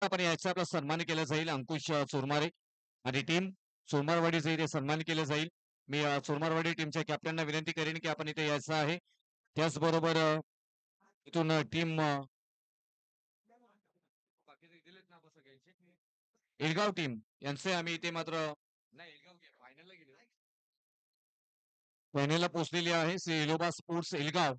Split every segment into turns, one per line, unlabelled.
आपण याचा आपला सन्मान केला जाईल. अंकुश चोरमारे आणि टीम चोरमारवाडीचा इथे सन्मान केला जाईल. मी चोरमारवाडी टीमच्या कॅप्टनना विनंती करेन की आपण इथे यायचं आहे. त्याचबरोबर इथून टीम एलगाव टीम यांचे आम्ही इथे मात्र फायनलला पोहोचलेली आहे. श्री एलोबा स्पोर्ट्स एलगाव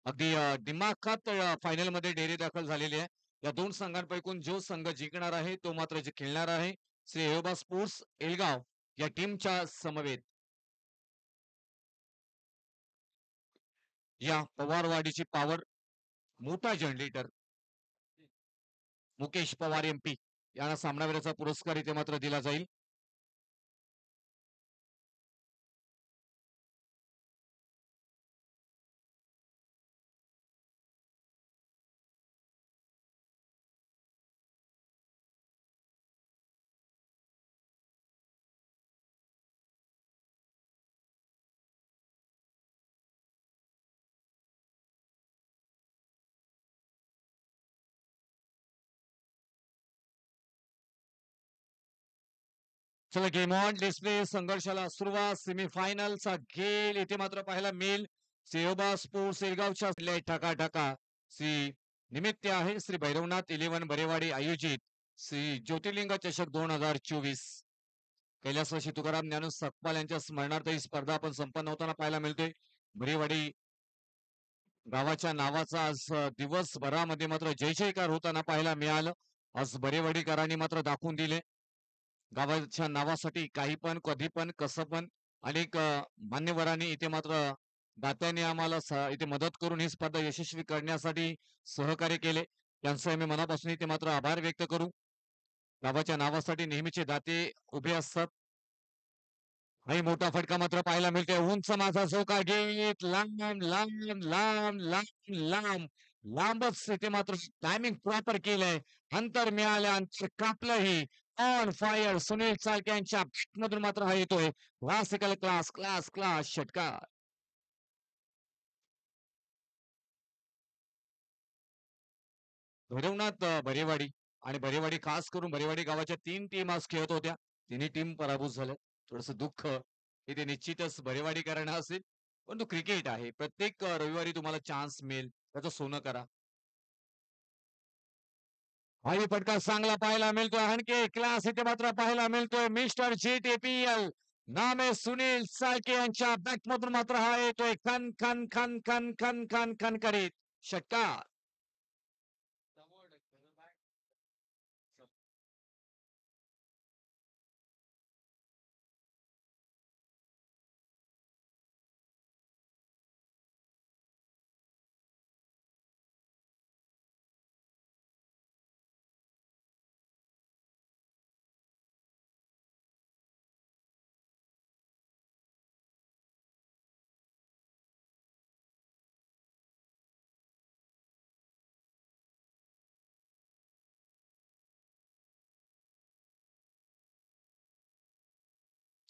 अगदी दिमाखात फायनल मध्ये डेरी दाखल झालेली आहे. या दोन संघांपैकून जो संघ जिंकणार आहे तो मात्र जे खेळणार आहे श्री एलोबा स्पोर्ट्स एलगाव या टीमच्या समवेत या पवारवाडीची पॉवर मोठा जनरेटर मुकेश पवार MP यांना सामनावीराचा पुरस्कार इथे मात्र दिला जाईल. चला गेम ऑन डिस्प्ले संघर्षाला सुरुवात. सेमीफायनलचा खेळ इथे मात्र पाहायला मिळेल. सेहोबा स्पोर्ट्स एलगावच्या ठका श्री निमित्त आहे श्री भैरवनाथ 11 बरेवाडी आयोजित श्री ज्योतिर्लिंग चषक 2024 कैलासवासी तुकाराम ज्ञानू सकपाल यांच्या स्मरणार्थ ही स्पर्धा आपण संपन्न होताना पाहायला मिळते. बरेवाडी गावाच्या नावाचा आज दिवसभरामध्ये मात्र जय जयकार होताना पाहायला मिळालं. आज बरेवाडीकरांनी मात्र दाखवून दिले गावाच्या नावासाठी काही पण कधी पण कसं पण. अनेक मान्यवरांनी इथे मात्र दात्यांनी आम्हाला इथे मदत करून ही स्पर्धा यशस्वी करण्यासाठी सहकार्य केले. त्यांचे आम्ही मनापासून इथे मात्र आभार व्यक्त करू. गावाच्या नावासाठी नेहमीचे दाते उभे असतात. आणि मोठा फटका मात्र पाहायला मिळतोय. उंच माझा झोका घेत लांब लांब लांब लांब लांब लांबच इथे मात्र टायमिंग प्रॉपर केलंय. अंतर मिळालं, अंतर कापलंही. ऑन फायर सुनील चालके यांच्या मधून मात्र हा येतोय क्लासिकल क्लास क्लास क्लास षटकार. भैरवनाथ बरेवाडी आणि बरेवाडी खास करून बरेवाडी गावाच्या 3 टीम आज खेळत होत्या. तिन्ही टीम पराभूत झाल्या. थोडस दुःख इथे निश्चितच बरेवाडीकरांना असेल. परंतु क्रिकेट आहे. प्रत्येक रविवारी तुम्हाला चान्स मिळेल त्याचं सोनं करा. हाही फटका चांगला पाहायला मिळतोय. आणखी क्लास इथे मात्र पाहायला मिळतोय. मिस्टर GTPL नाम आहे सुनील चाळके यांच्या बॅट मधून मात्र हा येतोय खन खन खन खन खन खन खन करीत षटकार.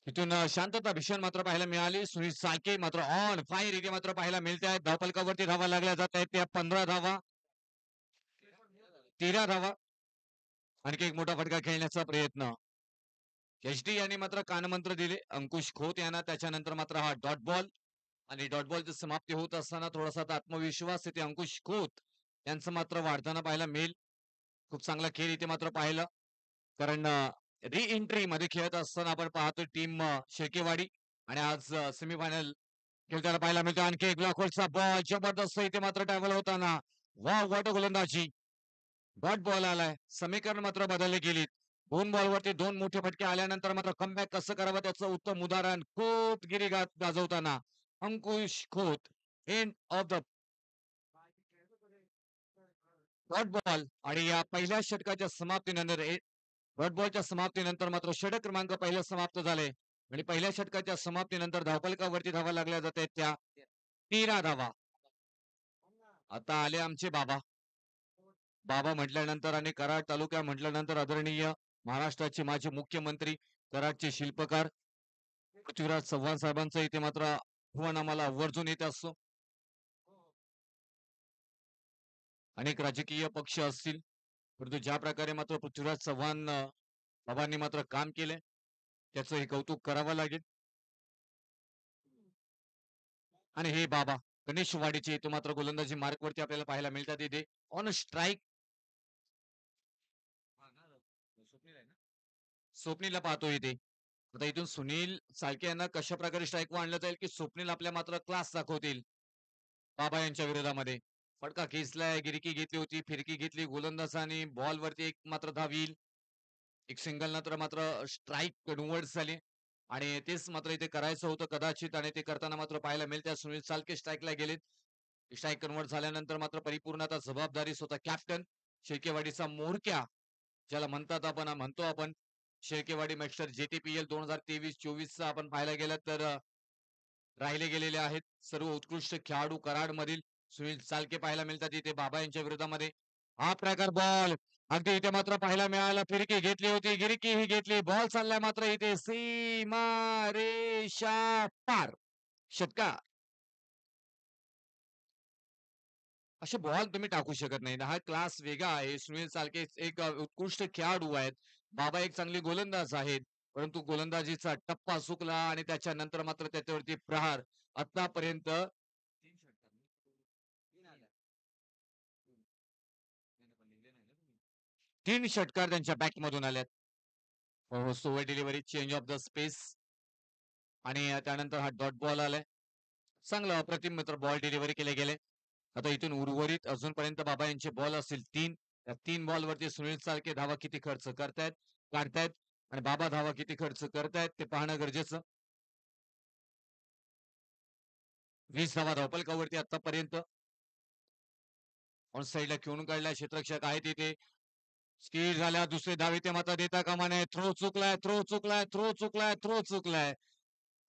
तिथून शांतता भीषण मात्र पाहायला मिळाली. सुनील चाळके मात्र ऑन फायर इथे मात्र पाहायला मिळते आहेत. धावफलकावरती धावा लागल्या जात आहेत. त्या 15 धावा 13 धावा. आणखी एक मोठा फटका खेळण्याचा प्रयत्न. HD यांनी मात्र कानमंत्र दिले अंकुश खोत यांना. त्याच्यानंतर मात्र हा डॉट बॉल आणि डॉट बॉलची समाप्ती होत असताना थोडासा आत्मविश्वास इथे अंकुश खोत यांचं मात्र वाढताना पाहायला मिळेल. खूप चांगला खेळ इथे मात्र पाहिलं. कारण री एंट्री मध्ये खेळत असताना आपण पाहतो टीम शेकेवाडी आणि आज सेमीफायनल खेळताना पाहायला मिळतो. आणखी एक ब्लॉकवरचा बॉल जबरदस्त इथे मात्र टॅबल होताना वा वाट गोलंदाजी. डॉट बॉल आलाय. समीकरण मात्र बदलले गेलीत. 2 बॉलवरती 2 मोठे फटके आल्यानंतर मात्र कमबॅक कसं करावं त्याचं उत्तम उदाहरण खोत गिरीगात गाजवताना Ankush Khot. End of the dot ball आणि या पहिल्या षटकाच्या समाप्तीनंतर डॉट बॉलच्या समाप्तीनंतर मात्र षटक क्रमांक पहिलं समाप्त झाले आणि पहिल्या षटकाच्या समाप्तीनंतर धावफलकावरती धावा लागल्या जात आहेत त्या 13 धावा. आता आले आमचे बाबा. बाबा म्हटल्यानंतर आणि कराड तालुका म्हटल्यानंतर आदरणीय महाराष्ट्राचे माजी मुख्यमंत्री कराडचे शिल्पकार पृथ्वीराज चव्हाण साहेबांचं इथे मात्र आव्हान आम्हाला आवर्जून येत असतो. अनेक राजकीय पक्ष असतील परंतु ज्या प्रकारे मात्र पृथ्वीराज चव्हाण बाबांनी मात्र काम केले त्याचं हे कौतुक करावं लागेल. आणि हे बाबा गणेशवाडीचे तो मात्र गोलंदाजी मार्कवरती आपल्याला पाहायला मिळतात इथे ऑन स्ट्राईक. स्वप्नीलला पाहतो इथे. आता इथून सुनील साळके यांना कशा प्रकारे स्ट्राईक आणलं जाईल की स्वप्नील आपल्या मात्र क्लास दाखवतील बाबा यांच्या विरोधामध्ये. फटका खेचलाय, गिरकी घेतली होती, फिरकी घेतली गोलंदाजाने, बॉल वरती एक मात्र धाव एक सिंगल नंतर मात्र स्ट्राईक कन्वर्ट झाली आणि तेच मात्र इथे करायचं होतं कदाचित आणि ते करताना मात्र पाहायला मिळते. सुनील चालके स्ट्राईकला गेलेत. स्ट्राईक कन्वर्ट झाल्यानंतर मात्र परिपूर्ण आता जबाबदारी स्वतः कॅप्टन शेळकेवाडीचा मोरक्या ज्याला म्हणतात आपण म्हणतो आपण शेळकेवाडी मास्टर JTPL 2023-24 चा आपण पाहायला गेलं तर राहिले गेलेले आहेत सर्व उत्कृष्ट खेळाडू कराड मधील सुनील चालके पाहायला मिळतात इथे बाबा यांच्या विरोधामध्ये. हा प्रकार बॉल अगदी इथे मात्र पाहायला मिळाला, फिरकी घेतली होती, गिरकी ही घेतली, बॉल चाललाय मात्र इथे सीमा रेषा पार. षटकार. असे बॉल तुम्ही टाकू शकत नाही. हा क्लास वेगळा आहे. सुनील चालके एक उत्कृष्ट खेळाडू आहेत. बाबा एक चांगले गोलंदाज आहेत. परंतु गोलंदाजीचा टप्पा चुकला आणि त्याच्यानंतर मात्र त्याच्यावरती प्रहार आतापर्यंत 3 षटकार त्यांच्या बॅट मधून आल्यात. सोवर delivery change of the space आणि त्यानंतर हा डॉट बॉल आलाय. चांगलं अप्रतिम मित्र बॉल डिलिव्हरी केले गेले. आता इथून उर्वरित अजूनपर्यंत बाबा यांचे बॉल असतील 3. त्या 3 बॉल वरती सुनील चालके धावा किती खर्च करतायत काढतायत आणि बाबा धावा किती खर्च करतायत ते पाहणं गरजेचं. 20 धावा धावपलकावरती आतापर्यंत ऑन साईडला खेळून काढलाय क्षेत्ररक्षक आहे तिथे. स्किड झाल्या दुसरे धावे ते मात्र देता कामा नये. थ्रो चुकलाय, थ्रो चुकलाय, थ्रो चुकलाय, थ्रो चुकलाय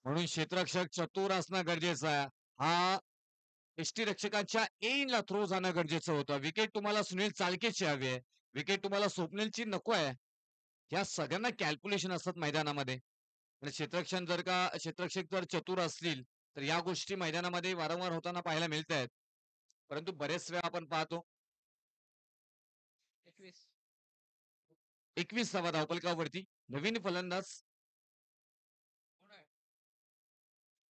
म्हणून क्षेत्ररक्षक चतुर असणं गरजेचं आहे. हा रक्षकांच्या एनला थ्रो जाणं गरजेचं होतं. विकेट तुम्हाला सुनील चालकेची हवी आहे, विकेट तुम्हाला स्वप्नीलची नको आहे. या सगळ्यांना कॅल्क्युलेशन असतात मैदानामध्ये आणि क्षेत्ररक्षक जर चतुर असतील तर या गोष्टी मैदानामध्ये वारंवार होताना पाहायला मिळत आहेत. परंतु बरेच वेळा आपण पाहतो 21 धावा धावपलकावरती नवीन फलंदाज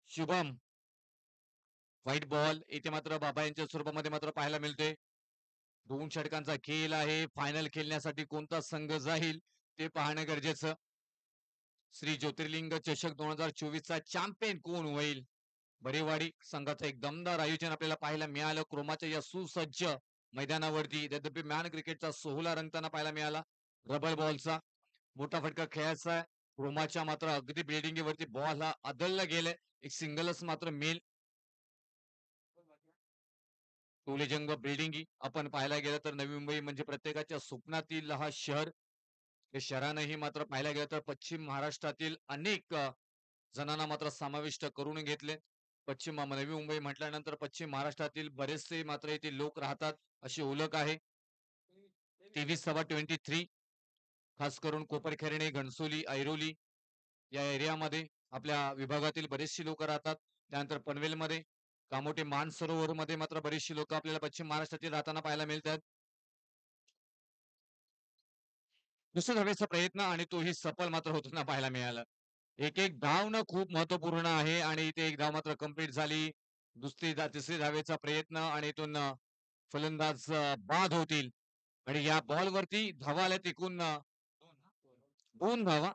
शुभम. व्हाईट बॉल इथे मात्र बाबा यांच्या स्वरूपामध्ये मात्र पाहायला मिळते. 2 षटकांचा खेळ आहे. फायनल खेळण्यासाठी कोणता संघ जाईल ते पाहणं गरजेचं. श्री ज्योतिर्लिंग चषक 2024 चा चॅम्पियन कोण होईल? बरेवाडी संघाचं एक दमदार आयोजन आपल्याला पाहायला मिळालं. क्रोमाच्या या सुसज्ज मैदानावरती यद्यपि मॅन क्रिकेटचा सोहळा रंगताना पाहायला मिळाला. रबर बॉलचा मोठा फटका खेळायचा आहे. क्रोमाच्या मात्र अगदी बिल्डिंगवरती बॉल हा आदळला गेलाय. एक सिंगलच मात्र मेल टोलेजंग बिल्डिंग आपण पाहायला गेलं तर नवी मुंबई म्हणजे प्रत्येकाच्या स्वप्नातील हा शहर. हे शहरानंही मात्र पाहायला गेलं तर पश्चिम महाराष्ट्रातील अनेक जणांना मात्र समाविष्ट करून घेतले. नवी मुंबई म्हटल्यानंतर पश्चिम महाराष्ट्रातील बरेचसे मात्र येथे लोक राहतात अशी ओळख आहे. 23/23 खास करून कोपरखैरणे, घणसोली, ऐरोली या एरियामध्ये आपल्या विभागातील बरेचशी लोक राहतात. त्यानंतर पनवेलमध्ये कामोठे मानसरोवर मध्ये मात्र बरीचशी लोक आपल्याला पश्चिम महाराष्ट्रातील राहताना पाहायला मिळतात. दुसऱ्या धावेचा प्रयत्न आणि तोही सफल मात्र होताना पाहायला मिळाला. एक एक धाव न खूप महत्वपूर्ण आहे आणि इथे एक धाव मात्र कंप्लीट झाली. तिसरी धावेचा प्रयत्न आणि इथून फलंदाज बाद होतील आणि या बॉल वरती धावा आल्या एकूण 2 धावा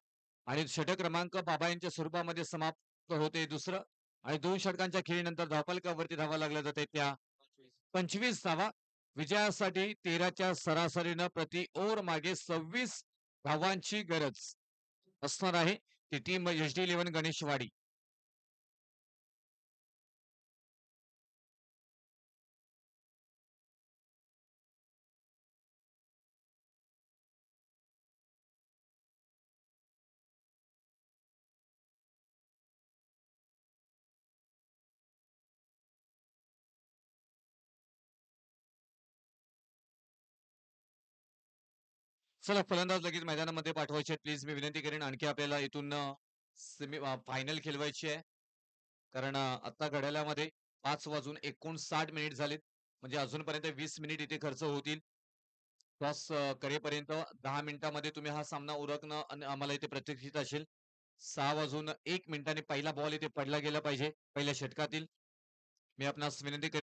आणि षटक क्रमांक बाबा यांच्या स्वरूपामध्ये समाप्त होते दुसरं आणि 2 षटकांच्या खेळीनंतर धावपलकावरती धावा लागल्या जाते त्या 25 धावा. विजयासाठी 13च्या सरासरीनं प्रति ओव्हर मागे 26 धावांची गरज असणार आहे. ती टीम HD11 गणेशवाडी. चला फलंदाज लगेच मैदानामध्ये पाठवायचे प्लीज मी विनंती करेन. आणखी आपल्याला इथून फायनल खेळवायची आहे कारण आता घड्याळामध्ये 5:59 झालेत म्हणजे अजूनपर्यंत 20 मिनिट इथे खर्च होतील. टॉस करेपर्यंत 10 मिनिटांमध्ये तुम्ही हा सामना उरकणं आणि आम्हाला इथे प्रतीक्षित असेल. 6 वाजून 1 मिनिटांनी पहिला बॉल इथे पडला गेला पाहिजे पहिल्या षटकातील. मी आपणास विनंती करेन.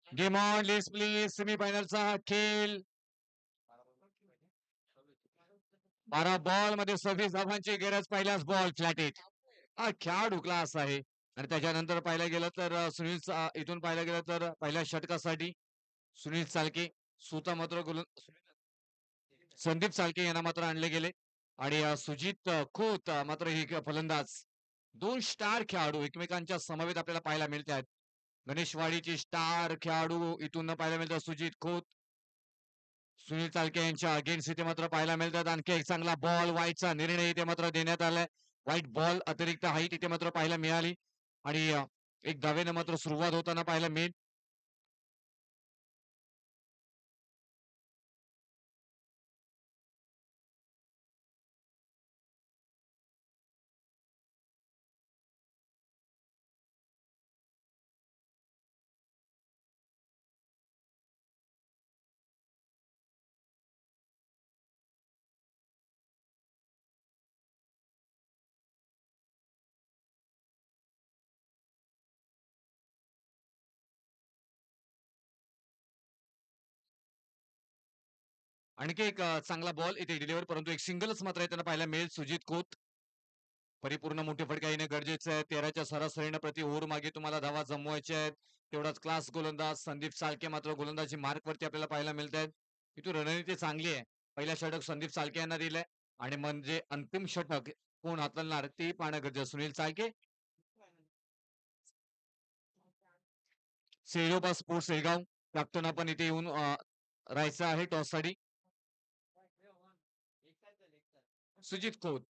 Game on list please. सेमीफायनलचा हा खेळ 12 मध्ये 26 धावांची गरज. पहिलाच बॉल फ्लॅट हिट. हा खेळाडू क्लास आहे. आणि त्याच्यानंतर पाहायला गेलं तर इथून पाहायला गेलं तर पहिल्या षटकासाठी सुनील चालके स्वतः मात्र संदीप चालके यांना मात्र आणले गेले. आणि सुजित खोत मात्र ही फलंदाज. दोन स्टार खेळाडू एकमेकांच्या समवेत आपल्याला पाहायला मिळत आहेत. गणेशवाडीची स्टार खेळाडू इथून पाहायला मिळतात सुजित खोत, सुनील चालके यांच्या अगेन्स्ट इथे मात्र पाहायला मिळतात. आणखी एक चांगला बॉल वाईटचा निर्णय इथे मात्र देण्यात आलाय. वाईट बॉल अतिरिक्त हाईट इथे मात्र पाहायला मिळाली. आणि एक धावेनं मात्र सुरुवात होताना पाहायला मिळेल. आणखी एक चांगला बॉल इथे डिलिव्हर, परंतु एक सिंगलच मात्र त्यांना पाहायला मिळेल. सुजित खोत परिपूर्ण मोठी फटका येणे गरजेचे आहे. 13च्या सरासरीनं प्रति ओव्हर मागे तुम्हाला धावा जमवायच्या आहेत. तेवढाच क्लास गोलंदाज संदीप चालके मात्र गोलंदाजी मार्क वरती आपल्याला पाहायला मिळत आहेत. इथून रणनीती चांगली आहे. पहिला षटक संदीप चालके यांना दिलंय आणि म्हणजे अंतिम षटक कोण हाताळणार ते पाहणं गरजेचं. सुनील चालके, सेलोबा स्पोर्ट्स शेगाव कॅप्टन आपण इथे येऊन राहायचं आहे टॉस साठी. सुजित खोत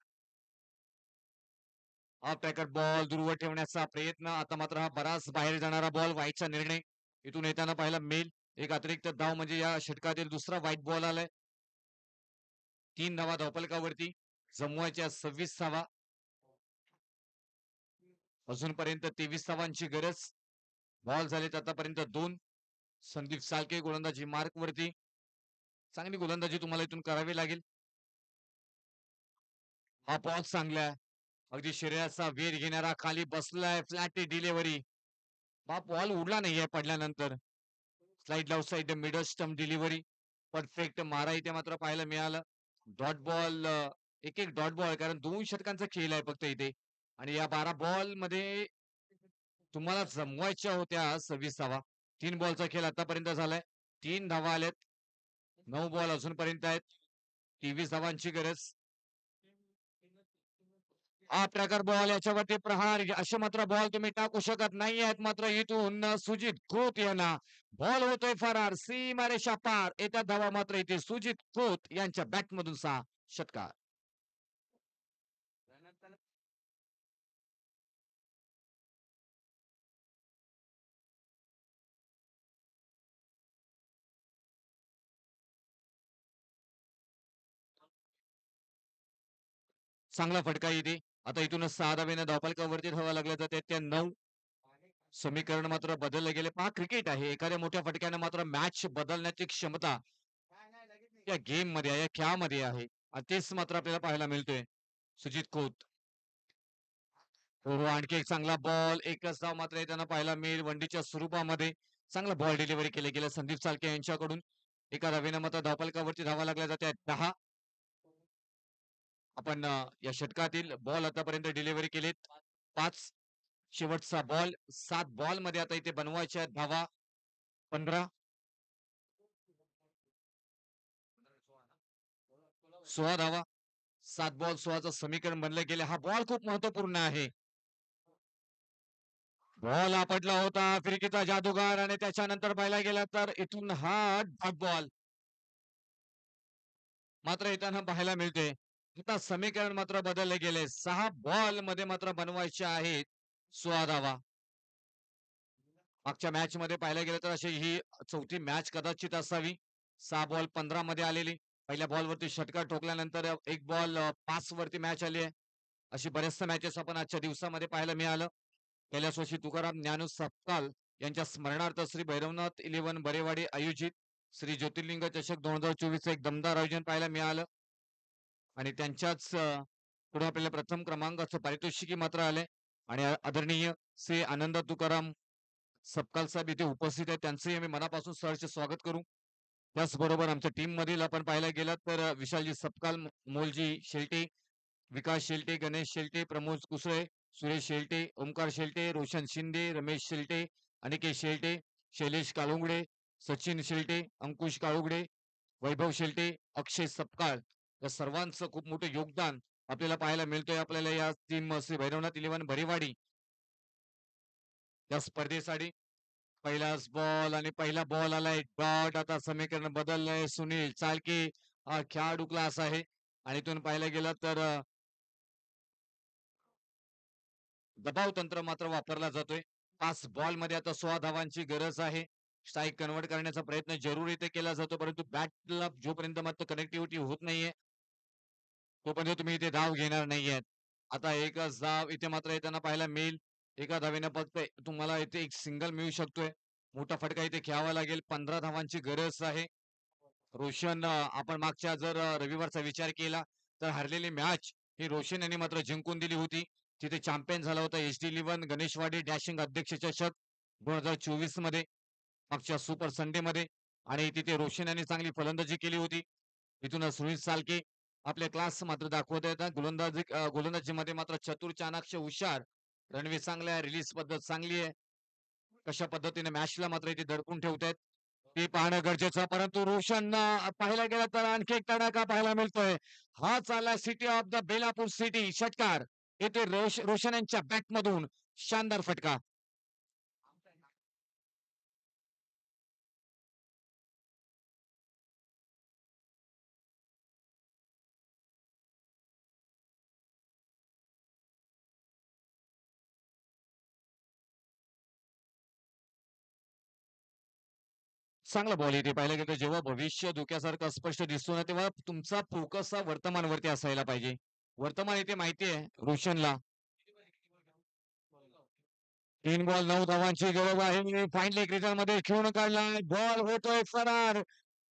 हा पॅकर बॉल दूरवर ठेवण्याचा प्रयत्न. आता मात्र हा बराच बाहेर जाणारा बॉल. वाईटचा निर्णय इथून येताना पाहायला मिळेल. एक अतिरिक्त धाव म्हणजे या षटकातील दुसरा वाईट बॉल आलाय. 3 धावा धावफलकावरती जमवायच्या 26 धावा. अजूनपर्यंत 23 धावांची गरज. बॉल झालेत आतापर्यंत 2. संदीप सालके गोलंदाजी मार्क वरती. चांगली गोलंदाजी तुम्हाला इथून करावी लागेल. हा बॉल चांगला आहे. अगदी शरीराचा वेध घेणारा खाली बसलाय. Flat delivery. हा बॉल उडला नाहीये पडल्यानंतर. Slide out side middle stump delivery. Perfect मारा इथे मात्र पाहायला मिळालं. डॉट बॉल, एक एक डॉट बॉल, कारण 2 षटकांचा खेळ आहे फक्त इथे. आणि या 12 बॉल मध्ये तुम्हाला जमवायच्या होत्या 26 धावा. 3 बॉलचा खेळ आतापर्यंत झालाय. 3 धावा आल्यात. 9 बॉल अजूनपर्यंत आहेत. 23 धावांची गरज. हा प्रकार बॉल याच्यावरती प्रहार असे मात्र बॉल तुम्ही टाकू शकत नाही आहेत. मात्र इथून सुजित खोत यांना बॉल होतोय फरार. सीमारेषा पार. येत्या धावा मात्र इथे सुजित खोत यांच्या बॅट मधून 6 षटकार. चांगला फटका इथे. आता इथूनच 6 धावेनं धावफलकावरती धावा लागल्या जाते. त्या 9. समीकरण मात्र बदलले गेले. पहा क्रिकेट आहे. एखाद्या मोठ्या फटक्याने मात्र मॅच बदलण्याची क्षमता या गेम मध्ये आहे, या खेळामध्ये आहे. आणि तेच मात्र आपल्याला पाहायला मिळतोय. सुजित खोत. हो हो, आणखी एक चांगला बॉल. एकच धाव मात्र येताना पाहायला मिळेल. वनडीच्या स्वरूपामध्ये चांगला बॉल डिलिव्हरी केले गेले संदीप चालके यांच्याकडून. एका धावेनं मात्र धावफलकावरती धावा लागल्या जाते 10. आपण या षटकातील बॉल आतापर्यंत डिलिव्हरी केलेत 5. शेवटचा बॉल. 7 बॉल मध्ये आता इथे बनवायच्या धावा 15. 16 धावा, 7 बॉल 16चं समीकरण बनलं गेले. हा बॉल खूप महत्वपूर्ण आहे. बॉल आपटला होता फिरकीचा जादूगार आणि त्याच्यानंतर पाहायला गेला तर इथून हा डॉट बॉल मात्र येताना पाहायला मिळते. आता समीकरण मात्र बदलले गेले. 6 बॉल मध्ये मात्र बनवायचे आहेत 16 धावा. मागच्या मॅच मध्ये पाहायला गेलं तर अशी ही चौथी मॅच कदाचित असावी. 6 बॉल 15 मध्ये आलेली. पहिल्या बॉल वरती षटकार ठोकल्यानंतर एक बॉल 5 वरती मॅच आली आहे. अशी बऱ्याचशा मॅचेस आपण आजच्या दिवसामध्ये पाहायला मिळालं. कैलास वर्षी तुकाराम ज्ञानू सपकाळ यांच्या स्मरणार्थ श्री भैरवनाथ 11 बरेवाडी आयोजित श्री ज्योतिर्लिंग चषक 2024 एक दमदार आयोजन पाहायला मिळालं. आणि त्यांच्याच पुढे आपल्याला प्रथम क्रमांकाचं पारितोषिकी मात्र आले. आणि आदरणीय श्री आनंद तुकाराम सपकाळ साहेब इथे उपस्थित आहेत. त्यांचंही आम्ही मनापासून सहर्ष स्वागत करू. त्याचबरोबर आमच्या टीम मधील आपण पाहायला गेलात तर विशालजी सपकाळ, मोलजी शेलटे, विकास शेलटे, गणेश शेलटे, प्रमोद कुसळे, सुरेश शेलटे, ओमकार शेलटे, रोशन शिंदे, रमेश शेलटे, अनिकेत शेलटे, शैलेश काळुंगडे, सचिन शेलटे, अंकुश काळुगडे, वैभव शेलटे, अक्षय सपकाळ या सर्वांचं खूप मोठं योगदान आपल्याला पाहायला मिळतोय. आपल्याला या टीम श्री भैरवनाथ 11 भरेवाडी या स्पर्धेसाठी पहिलाच बॉल आणि पहिला बॉल आलाय डॉट. आता समीकरण बदललंय. सुनील चालके हा खेळाडू क्लास आहे आणि इथून पाहायला गेलं तर दबाव तंत्र मात्र वापरला जातोय. 5 बॉल मध्ये आता 16 धावांची गरज आहे. स्ट्राईक कन्वर्ट करण्याचा प्रयत्न जरूर इथे केला जातो, परंतु बॅटला जोपर्यंत मात्र कनेक्टिव्हिटी होत नाहीये तोपर्यंत तुम्ही इथे धाव घेणार नाहीयेत. आता एकच धाव इथे मात्र येताना पाहायला मिळेल. एका धावेनं फक्त तुम्हाला इथे एक सिंगल मिळू शकतोय. मोठा फटका इथे खेळावा लागेल. 15 धावांची गरज आहे. रोशन आपण मागच्या जर रविवारचा विचार केला तर हरलेली मॅच ही रोशन यांनी मात्र जिंकून दिली होती. तिथे चॅम्पियन झाला होता HD11 गणेशवाडी डॅशिंग अध्यक्ष चषक 2024 मध्ये मागच्या सुपर संडे मध्ये. आणि तिथे रोशन यांनी चांगली फलंदाजी केली होती. तिथून सुनील सालके आपले क्लास मात्र दाखवत आहेत. गोलंदाजीमध्ये मात्र चतुर चाणाक्ष हुशार. रणवीर चांगला आहे. रिलीज पद्धत चांगली आहे. कशा पद्धतीने मॅचला मात्र इथे दडपून ठेवतायत ते पाहणं गरजेचं. परंतु रोशन पाहायला गेलं तर आणखी एक तडाखा पाहायला मिळतोय. हा चालला city of the Belapur city षटकार. येथे रोशन यांच्या बॅट मधून शानदार फटका. चांगला बॉल इथे पाहिलं गेलं. जेव्हा भविष्य धोक्यासारखं स्पष्ट दिसतो ना तेव्हा तुमचा फोकस हा वर्तमानवरती असायला पाहिजे. वर्तमान इथे माहिती आहे रोशनला. 3 बॉल 9 धावांची गरज आहे. फाईनली क्रिकेट मध्ये खेळून काढलाय. बॉल होतोय फरार.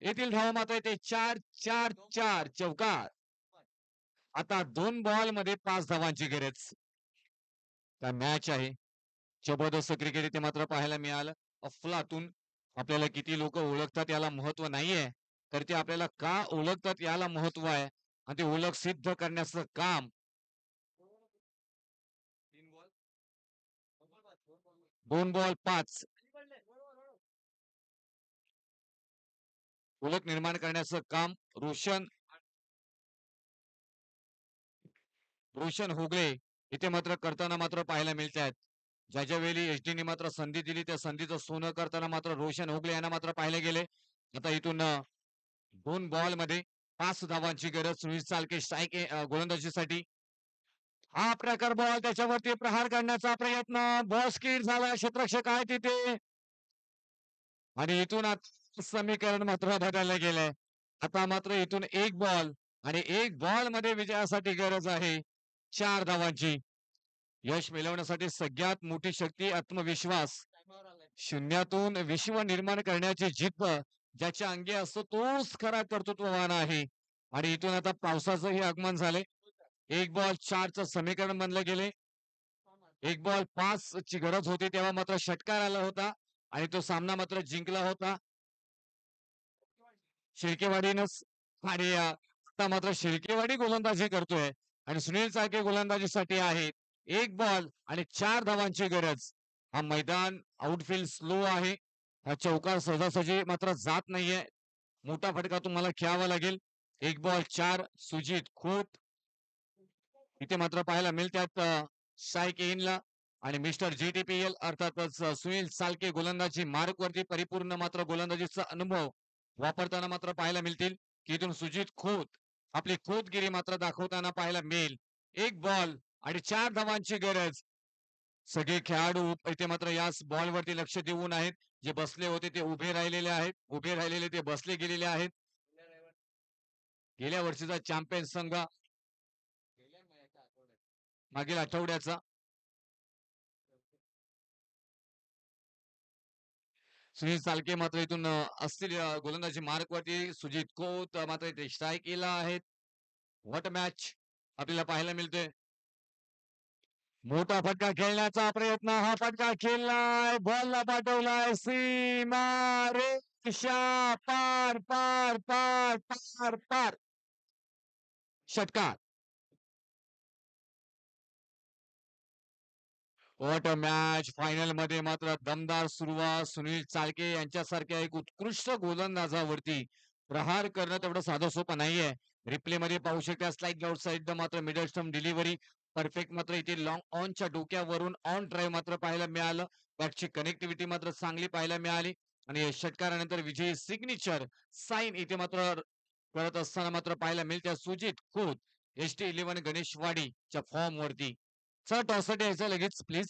येथील धाव मात्र येते 4-4-4 चौकार. आता 2 बॉल मध्ये 5 धावांची गरज. काय मॅच आहे. जबरदस्त क्रिकेट इथे मात्र पाहायला मिळालं. अफलातून आपल्याला किती लोक ओळखतात याला महत्व नाहीये, तर ते आपल्याला का ओळखतात याला महत्व आहे. आणि ते ओळख सिद्ध करण्याचं काम 2 बॉल 5 ओळख निर्माण करण्याचं काम रोशन रोशन होगळे इथे मात्र करताना मात्र पाहायला मिळत आहेत. ज्या ज्या वेळी एसडीने मात्र संधी दिली त्या संधीचं सोनं करताना मात्र रोशन होगळे यांना मात्र पाहिले गेले. आता इथून 2 बॉल मध्ये 5 धावांची गरज. सुनील चालके स्ट्राईक गोलंदाजीसाठी. हा प्रकार बॉल त्याच्यावरती प्रहार करण्याचा प्रयत्न. बॉल स्किड झाला. क्षेत्ररक्षक आहे तिथे आणि इथून आता समीकरण मात्र बदललं गेलंय. आता मात्र इथून 1 बॉल आणि 1 बॉल मध्ये विजयासाठी गरज आहे 4 धावांची. यश मिळवण्यासाठी सगळ्यात मोठी शक्ती आत्मविश्वास. शून्यातून विश्व निर्माण करण्याची जिद्द ज्याच्या अंगी असतो तोच खरा कर्तृत्ववान आहे. आणि इथून आता पावसाचंही आगमन झाले. 1 बॉल 4चं समीकरण बनलं गेले. 1 बॉल 5 ची गरज होती तेव्हा मात्र षटकार आला होता आणि तो सामना मात्र जिंकला होता शिर्केवाडीनंच. आणि आता मात्र शिर्केवाडी गोलंदाजी करतोय आणि सुनील चाळके गोलंदाजीसाठी आहेत. 1 बॉल आणि 4 धावांची गरज. हा मैदान आउटफील्ड स्लो आहे. हा चौकार सहजासहजी मात्र जात नाहीये. मोठा फटका तुम्हाला खेळावा लागेल. एक बॉल 4 सुजित खोत. इथे मात्र पाहायला मिळतात साई केनला आणि मिस्टर GTPL अर्थातच सुनील सालके गोलंदाजी मार्क वरती परिपूर्ण मात्र गोलंदाजीचा अनुभव वापरताना मात्र पाहायला मिळतील की इथून सुजित खोत आपली खोतगिरी मात्र दाखवताना पाहायला मिळेल. एक बॉल आणि 4 धावांची गरज. सगळे खेळाडू इथे मात्र याच बॉल वरती लक्ष देऊन आहेत. जे बसले होते ते उभे राहिलेले आहेत, उभे राहिलेले ते बसले गेलेले आहेत. गेल्या वर्षीचा चॅम्पियन संघ मागील आठवड्याचा सुनील सालके मात्र इथून असतील गोलंदाजी मार्क वरती. सुजित खोत मात्र इथे स्ट्राईक केला आहेत. व्हॉट मॅच आपल्याला पाहायला मिळतोय. मोठा फटका खेळण्याचा प्रयत्न, हा फटका खेळलाय, बॉलला पाठवलाय सीमा रेषा पार पार पार पार पार. षटकार. What a match. फायनल मध्ये मात्र दमदार सुरुवात. सुनील चालके यांच्यासारख्या एक उत्कृष्ट गोलंदाजावरती प्रहार करणं तेवढं साधं सोपं नाहीये. रिप्ले मध्ये पाहू शकता स्लाइड आउट साइड मात्र मिडल स्टंप डिलिव्हरी परफेक्ट मात्र इथे लॉंग ऑनच्या डोक्यावरून ऑन ड्राईव्ह मात्र पाहायला मिळालं. बॅटची कनेक्टिव्हिटी मात्र चांगली पाहायला मिळाली आणि षटकारानंतर विजयी सिग्नेचर साईन इथे मात्र करत असताना मात्र पाहायला मिळते सुजित खोत ST11 गणेशवाडीच्या फॉर्म वरती. चला टॉस यायचं लगेच प्लीज.